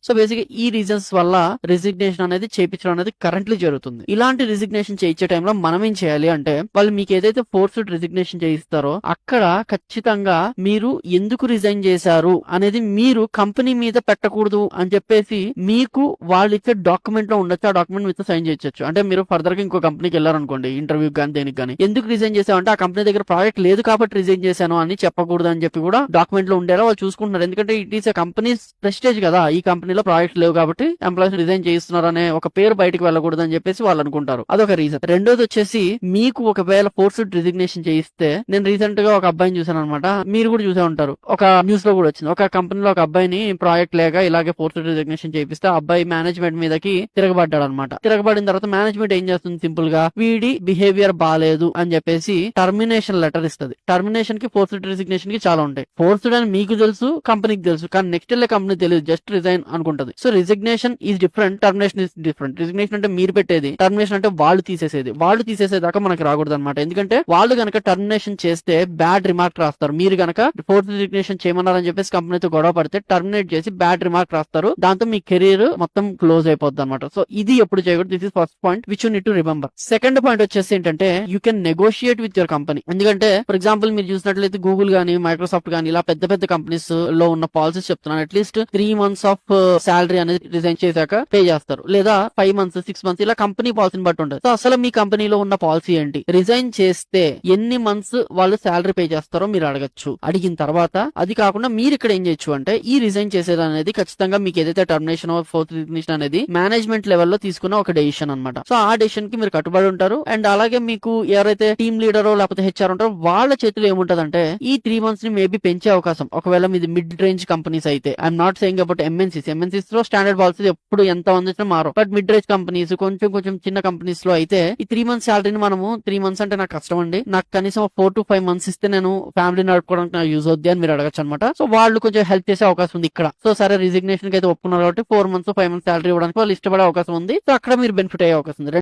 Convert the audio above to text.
So basic ఈ reasons వల్ల resignation అనేది చేయించడం అనేది కరెంట్లీ జరుగుతుంది. ఇలాంటి రిజిగ్నేషన్ చేయించే టైంలో మనం ఏం చేయాలి అంటే, వాళ్ళు మీకు ఏదైతే ఫోర్స్డ్ రిజిగ్నేషన్ చేయిస్తారో అక్కడ ఖచ్చితంగా మీరు ఎందుకు రిజైన్ చేశారు అనేది మీరు కంపెనీ మీద పెట్టకూడదు అని చెప్పేసి మీకు వాళ్ళు ఇచ్చే డాక్యుమెంట్ లో ఉండొచ్చు. ఆ డాక్యుమెంట్ మీద సైన్ చేయొచ్చు. అంటే మీరు ఫర్దర్ గా ఇంకో కంపెనీకి వెళ్ళారనుకోండి, ఇంటర్వ్యూ కానీ దేనికి కానీ, ఎందుకు రిజైన్ చేశామంటే ఆ కంపెనీ దగ్గర ప్రాజెక్ట్ లేదు కాబట్టి రిజైన్ చేశాను అని చెప్పకూడదు అని చెప్పి కూడా డాక్యుమెంట్ లో ఉండేలా వాళ్ళు చూసుకుంటున్నారు. ఎందుకంటే ఇట్ ఈస్ కంపెనీ ప్రెస్టేజ్ కదా, ఈ కంపెనీలో ప్రాజెక్ట్ లేవు కాబట్టి ఎంప్లాయీస్ రిజైన్ చేస్తున్నారు అనే ఒక పేరు బయటకు వెళ్ళకూడదు అని చెప్పేసి వాళ్ళు అనుకుంటారు. అదొక రీజన్. రెండోది వచ్చేసి, మీకు ఒకవేళ ఫోర్స్డ్ రిజిగ్నేషన్ చేయిస్తే, నేను రీసెంట్ గా ఒక అబ్బాయిని చూసాను అనమాట. మీరు కూడా చూసే ఉంటారు, ఒక న్యూస్ లో కూడా వచ్చింది. ఒక కంపెనీలో ఒక అబ్బాయిని ప్రాజెక్ట్ లేక ఇలాగే ఫోర్స్డ్ రిజిగ్నేషన్ చేయిస్తే ఆ అబ్బాయి మేనేజ్మెంట్ మీదకి తిరగబడ్డాడు అనమాట. తిరగబడిన తర్వాత మేనేజ్మెంట్ ఏం చేస్తుంది, సింపుల్ గా వీడి బిహేవియర్ బాలేదు అని చెప్పేసి టర్మినేషన్ లెటర్ ఇస్తుంది. టర్మినేషన్ కి ఫోర్స్డ్ రిజిగ్నేషన్ కి చాలా ఉంటాయి. ఫోర్స్డ్ అని మీకు తెలుసు, కంపెనీకి తెలుసు, కానీ నెక్స్ట్ వెళ్ళే కంపెనీ తెలియదు, జస్ట్ రిజైన్ అనుకుంటది. So resignation is different, termination is different. Resignation అంటే మీరు పెట్టేది, టర్మినేషన్ అంటే వాళ్ళు తీసేసేది. వాళ్ళు తీసేసేదాకా మనకి రాకూడదు అనమాట. ఎందుకంటే వాళ్ళు గనక టర్మినేషన్ చేస్తే బ్యాడ్ రిమార్క్ రాస్తారు. మీరు గనక ఫోర్త్ రిజిగ్నేషన్ చేయమన్నారని చెప్పేసి కంపెనీతో గొడవ పడితే టర్మినేట్ చేసి బ్యాడ్ రిమార్క్ రాస్తారు. దాంతో మీ కెరీర్ మొత్తం క్లోజ్ అయిపోద్ది అనమాట. సో ఇది ఎప్పుడు చేయకూడదు. This is first point which you need to remember. Second point వచ్చేసి ఏంటంటే, you can negotiate with your company. ఎందుకంటే ఫర్ ఎగ్జాంపుల్ మీరు చూసినట్లయితే గూగుల్ గానీ, మైక్రోసాఫ్ట్ గానీ, ఇలా పెద్ద పెద్ద కంపెనీస్ లో ఉన్న పాలసీస్ చెప్తున్నాను. అట్లీస్ట్ 3 months ఆఫ్ శాలరీ అనేది రిజైన్ చేశాక పే చేస్తారు, లేదా 5 months 6 months, ఇలా కంపెనీ పాలసీని బట్టి ఉంటుంది. సో అసలు మీ కంపెనీలో ఉన్న పాలసీ ఏంటి, రిజైన్ చేస్తే ఎన్ని మంత్స్ వాళ్ళు శాలరీ పే చేస్తారో మీరు అడగచ్చు. అడిగిన తర్వాత అది కాకుండా మీరు ఇక్కడ ఏం చేయొచ్చు అంటే, ఈ రిజైన్ చేసేది అనేది ఖచ్చితంగా మీకు ఏదైతే టర్మినేషన్ ఫోర్త్ రిజిగ్నేషన్ అనేది మేనేజ్మెంట్ లెవెల్లో తీసుకున్న ఒక డెసిషన్ అనమాట. సో ఆ డెసిషన్ కి మీరు కట్టుబడి ఉంటారు. అండ్ అలాగే మీకు ఎవరైతే టీమ్ లీడరో లేకపోతే హెచ్ఆర్ ఉంటారో వాళ్ళ చేతిలో ఏముంటదంటే, ఈ 3 months ని మేబీ పెంచే అవకాశం, ఒకవేళ మీది మిడ్ రేంజ్ కంపెనీస్ అయితే. I'm not saying about MNCs లో స్టాండర్డ్ పాలసీ ఎప్పుడు ఎంత ఉంది మారో, బట్ మిడ్ రేంజ్ కంపెనీస్, కొంచెం చిన్న కంపెనీస్ లో అయితే ఈ 3 months శాలరీని మనము 3 months అంటే నాకు కష్టం అండి, నాకు కనీసం 4 to 5 months ఇస్తే నేను ఫ్యామిలీ నడుపుకోవడానికి నాకు యూజ్ అవుద్ది అని మీరు అడగచ్చు అనమాట. సో వాళ్ళు కొంచెం హెల్ప్ చేసే అవకాశం ఉంది ఇక్కడ. సో సరే రిజిగ్నేషన్ కి అయితే ఒప్పుకున్నారు కాబట్టి 4 months 5 months శాలరీ ఇవ్వడానికి వాళ్ళు ఇష్టపడే అవకాశం ఉంది. సో అక్కడ మీరు బెనిఫిట్ అయ్యే అవకాశం ఉంది.